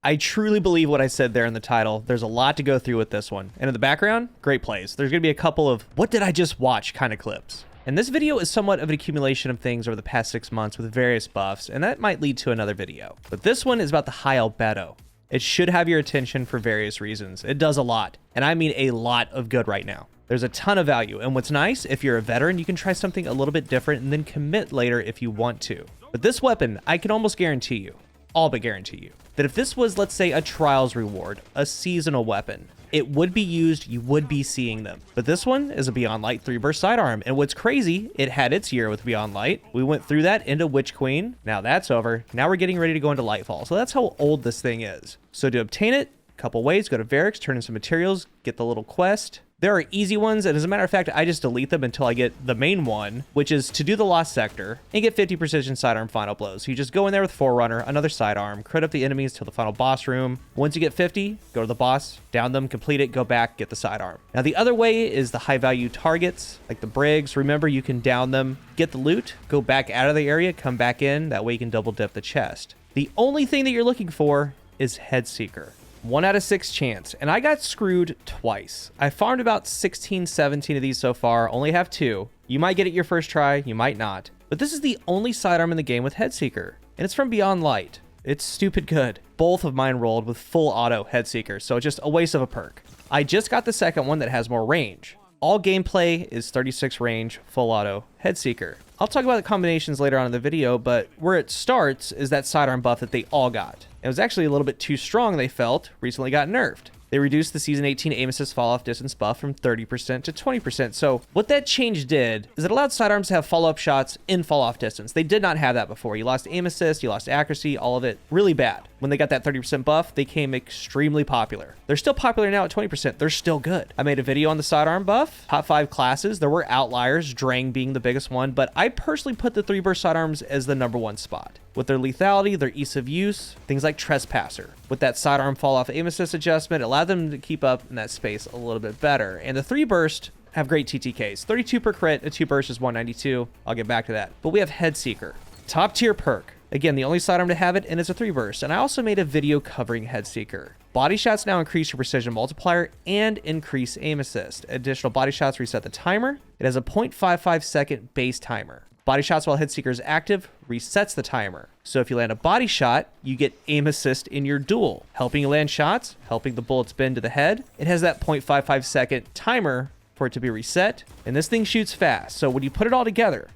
I truly believe what I said there in the title. There's a lot to go through with this one. And in the background, great plays. There's going to be a couple of what did I just watch kind of clips. And this video is somewhat of an accumulation of things over the past 6 months with various buffs, and that might lead to another video. But this one is about the high Albedo. It should have your attention for various reasons. It does a lot, and I mean a lot of good right now. There's a ton of value, and what's nice, if you're a veteran, you can try something a little bit different and then commit later if you want to. But this weapon, I can almost guarantee you, all but guarantee you, that if this was, let's say, a trials reward, a seasonal weapon, it would be used, you would be seeing them. But this one is a Beyond Light 3-burst sidearm, and what's crazy, it had its year with Beyond Light. We went through that into Witch Queen. Now that's over. Now we're getting ready to go into Lightfall. So that's how old this thing is. So to obtain it, a couple ways: go to Varix, turn in some materials, get the little quest. There are easy ones, and as a matter of fact, I just delete them until I get the main one, which is to do the Lost Sector and get 50 precision sidearm final blows. So you just go in there with Forerunner, another sidearm, crit up the enemies till the final boss room. Once you get 50, go to the boss, down them, complete it, go back, get the sidearm. Now the other way is the high value targets, like the Brigs. Remember, you can down them, get the loot, go back out of the area, come back in. That way you can double dip the chest. The only thing that you're looking for is Headseeker. 1 out of 6 chance, and I got screwed twice. I farmed about 16, 17 of these so far, only have 2. You might get it your first try, you might not. But this is the only sidearm in the game with Headseeker, and it's from Beyond Light. It's stupid good. Both of mine rolled with full auto Headseeker, so just a waste of a perk. I just got the second one that has more range. All gameplay is 36 range, full auto Headseeker. I'll talk about the combinations later on in the video, but where it starts is that sidearm buff that they all got. It was actually a little bit too strong, they felt, recently got nerfed. They reduced the Season 18 aim assist fall off distance buff from 30% to 20%. So what that change did is it allowed sidearms to have follow-up shots in fall off distance. They did not have that before. You lost aim assist, you lost accuracy, all of it really bad. When they got that 30% buff, they came extremely popular. They're still popular now at 20%. They're still good. I made a video on the sidearm buff, top 5 classes. There were outliers, Drang being the biggest one, but I personally put the 3-burst sidearms as the #1 spot. With their lethality, their ease of use, things like Trespasser. With that sidearm fall off aim assist adjustment, it allowed them to keep up in that space a little bit better. And the 3-burst have great TTKs. 32 per crit, a 2-burst is 192. I'll get back to that. But we have Headseeker, top tier perk. Again, the only sidearm to have it, and it's a 3-burst. And I also made a video covering Headseeker. Body shots now increase your precision multiplier and increase aim assist. Additional body shots reset the timer. It has a 0.55 second base timer. Body shots while Headseeker is active resets the timer. So if you land a body shot, you get aim assist in your duel, helping you land shots, helping the bullets bend to the head. It has that 0.55 second timer for it to be reset, and this thing shoots fast. So when you put it all together,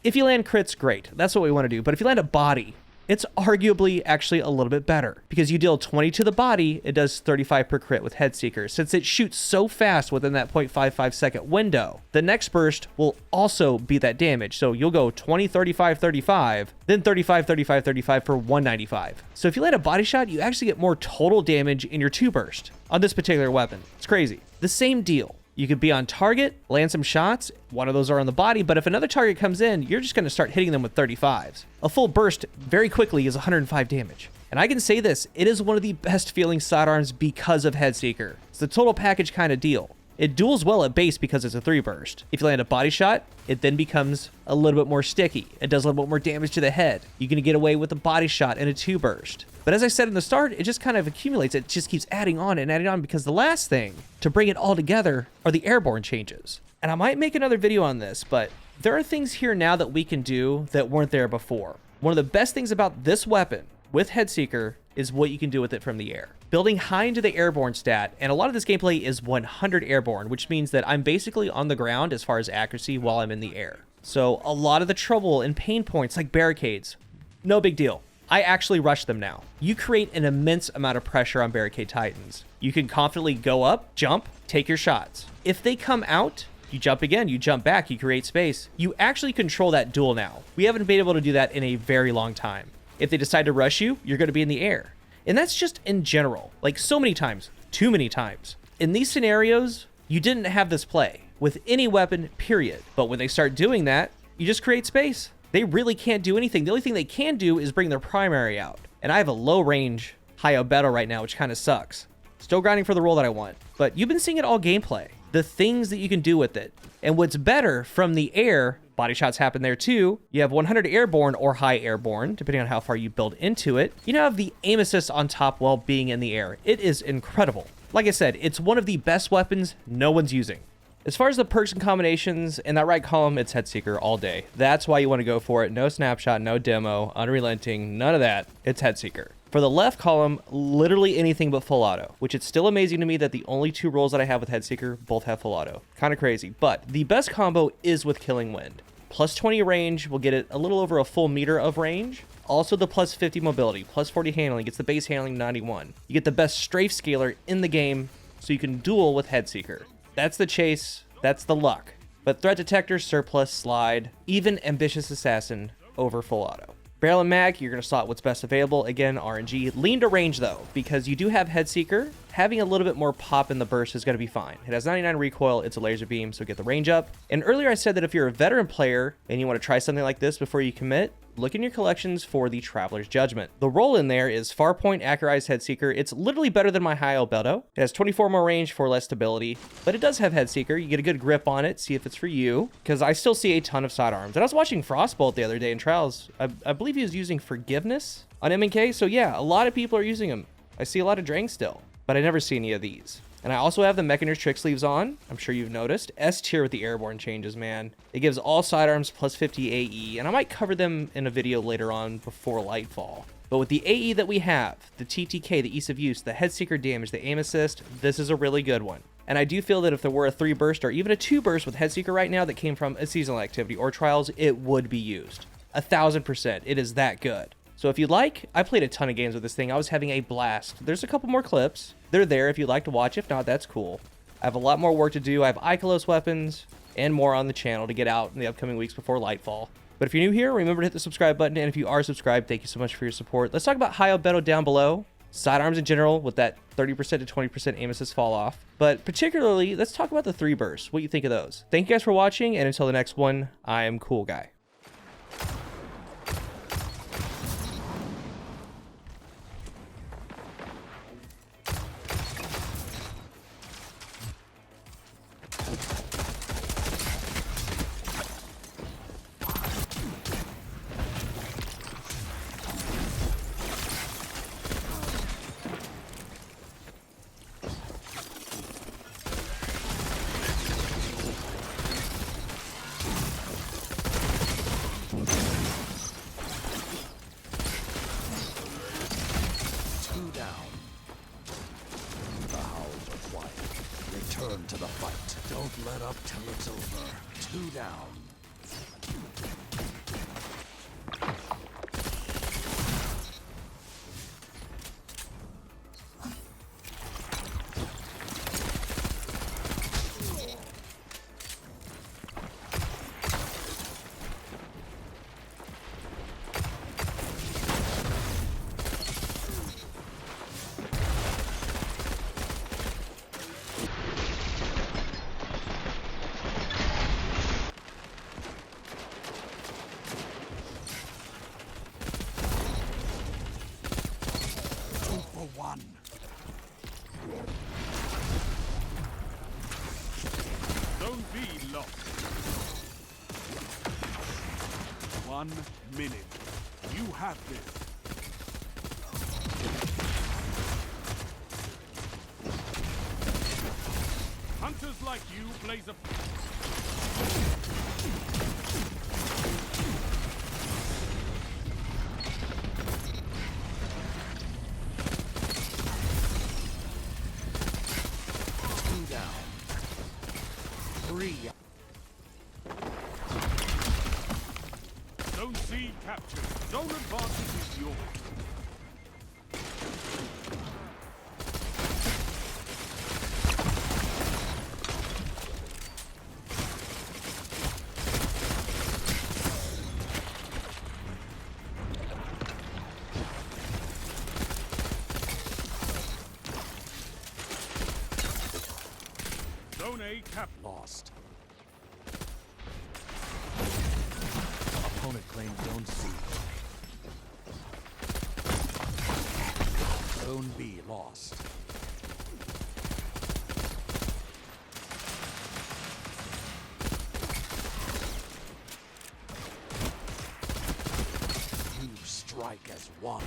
if you land crits, great. That's what we want to do. But if you land a body, it's arguably actually a little bit better because you deal 20 to the body, it does 35 per crit with Headseeker. Since it shoots so fast within that 0.55 second window, the next burst will also be that damage. So you'll go 20, 35, 35, then 35, 35, 35 for 195. So if you land a body shot, you actually get more total damage in your 2-burst on this particular weapon. It's crazy. The same deal. You could be on target, land some shots, one of those are on the body, but if another target comes in, you're just going to start hitting them with 35s. A full burst very quickly is 105 damage. And I can say this, it is one of the best feeling sidearms because of Headseeker. It's the total package kind of deal. It duels well at base because it's a 3-burst. If you land a body shot, it then becomes a little bit more sticky. It does a little bit more damage to the head. You're going to get away with a body shot and a 2-burst. But as I said in the start, it just kind of accumulates. It just keeps adding on and adding on because the last thing to bring it all together are the airborne changes. And I might make another video on this, but there are things here now that we can do that weren't there before. One of the best things about this weapon with Headseeker is what you can do with it from the air. Building high into the airborne stat, and a lot of this gameplay is 100 airborne, which means that I'm basically on the ground as far as accuracy while I'm in the air. So a lot of the trouble and pain points like barricades, no big deal. I actually rush them now. You create an immense amount of pressure on barricade titans. You can confidently go up, jump, take your shots. If they come out, you jump again, you jump back, you create space. You actually control that duel now. We haven't been able to do that in a very long time. If they decide to rush you, you're going to be in the air. And that's just in general, like so many times, too many times. In these scenarios, you didn't have this play with any weapon, period. But when they start doing that, you just create space. They really can't do anything. The only thing they can do is bring their primary out. And I have a low range, high Albedo right now, which kind of sucks. Still grinding for the role that I want. But you've been seeing it all gameplay. The things that you can do with it. And what's better from the air Body shots happen there too. You have 100 airborne or high airborne, depending on how far you build into it. You now have the aim assist on top while being in the air. It is incredible. Like I said, it's one of the best weapons no one's using. As far as the perks and combinations, in that right column, it's Headseeker all day. That's why you want to go for it. No snapshot, no demo, unrelenting, none of that. It's Headseeker. For the left column, literally anything but full auto, which it's still amazing to me that the only 2 rolls that I have with Headseeker both have full auto. Kind of crazy, but the best combo is with Killing Wind. Plus 20 range will get it a little over a full meter of range. Also the plus 50 mobility, plus 40 handling, gets the base handling 91. You get the best strafe scaler in the game, so you can duel with Headseeker. That's the chase, that's the luck. But threat detector, surplus, slide, even ambitious assassin over full auto. Barrel and mag, you're going to slot what's best available. Again, RNG. Lean to range though, because you do have Headseeker. Having a little bit more pop in the burst is going to be fine. It has 99 recoil, it's a laser beam, so get the range up. And earlier I said that if you're a veteran player and you want to try something like this before you commit, look in your collections for the Traveler's Judgment. The roll in there is Farpoint Accurized Headseeker. It's literally better than my high Albedo. It has 24 more range for less stability, but it does have Headseeker. You get a good grip on it, see if it's for you, because I still see a ton of sidearms. And I was watching Frostbolt the other day in Trials. I believe he was using Forgiveness on M&K, so yeah, a lot of people are using them. I see a lot of Drang still, but I never see any of these. And I also have the Mechanier's Trick Sleeves on. I'm sure you've noticed. S tier with the airborne changes, man. It gives all sidearms plus 50 AE, and I might cover them in a video later on before Lightfall. But with the AE that we have, the TTK, the ease of use, the Headseeker damage, the aim assist, this is a really good one. And I do feel that if there were a 3 burst or even a 2 burst with Headseeker right now that came from a seasonal activity or trials, it would be used. 1000%. It is that good. So if you'd like, I played a ton of games with this thing. I was having a blast. There's a couple more clips. They're there if you'd like to watch. If not, that's cool. I have a lot more work to do. I have Ikelos weapons and more on the channel to get out in the upcoming weeks before Lightfall. But if you're new here, remember to hit the subscribe button. And if you are subscribed, thank you so much for your support. Let's talk about high Albedo down below. Sidearms in general with that 30% to 20% aim assist fall off. But particularly, let's talk about the 3 bursts. What you think of those? Thank you guys for watching. And until the next one, I am CoolGuy. Return to the fight. Don't let up till it's over. 2 down. One. Don't be lost. 1 minute. You have this. Hunters like you blaze a... Zone C captured. Zone advantage is yours. Zone A cap lost. Opponent claims Zone C. Zone B lost. as one.